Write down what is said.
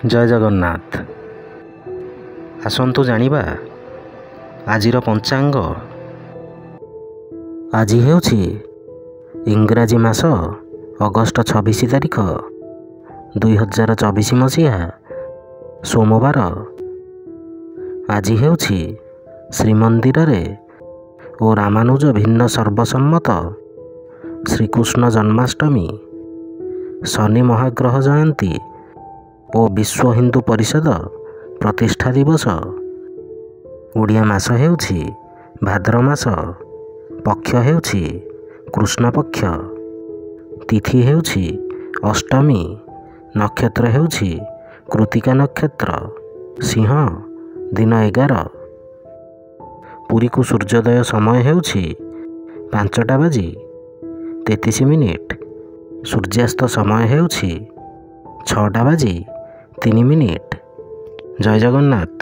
ଜୟ ଜଗନ୍ନାଥ। ଆସନ୍ତୁ ଜାଣିବା ଆଜିର ପଞ୍ଚାଙ୍ଗ। ଆଜି ହେଉଛି ଇଂରାଜୀ ମାସ ଅଗଷ୍ଟ 26 ତାରିଖ 2024 ମସିହା ସୋମବାର। ଆଜି ହେଉଛି ଶ୍ରୀମନ୍ଦିରରେ ଓ ରାମାନୁଜ ଭିନ୍ନ ସର୍ବସମ୍ମତ ଶ୍ରୀକୃଷ୍ଣ ଜନ୍ମାଷ୍ଟମୀ, ଶନି ମହାଗ୍ରହ ଜୟନ୍ତୀ ଓ ବିଶ୍ୱ ହିନ୍ଦୁ ପରିଷଦ ପ୍ରତିଷ୍ଠା ଦିବସ। ଓଡ଼ିଆ ମାସ ହେଉଛି ଭାଦ୍ର ମାସ, ପକ୍ଷ ହେଉଛି କୃଷ୍ଣପକ୍ଷ, ତିଥି ହେଉଛି ଅଷ୍ଟମୀ, ନକ୍ଷତ୍ର ହେଉଛି କୃତିକା ନକ୍ଷତ୍ର, ସିଂହ, ଦିନ 11। ପୁରୀକୁ ସୂର୍ଯ୍ୟୋଦୟ ସମୟ ହେଉଛି 5:33, ସୂର୍ଯ୍ୟାସ୍ତ ସମୟ ହେଉଛି 6:03। ଜୟ ଜଗନ୍ନାଥ।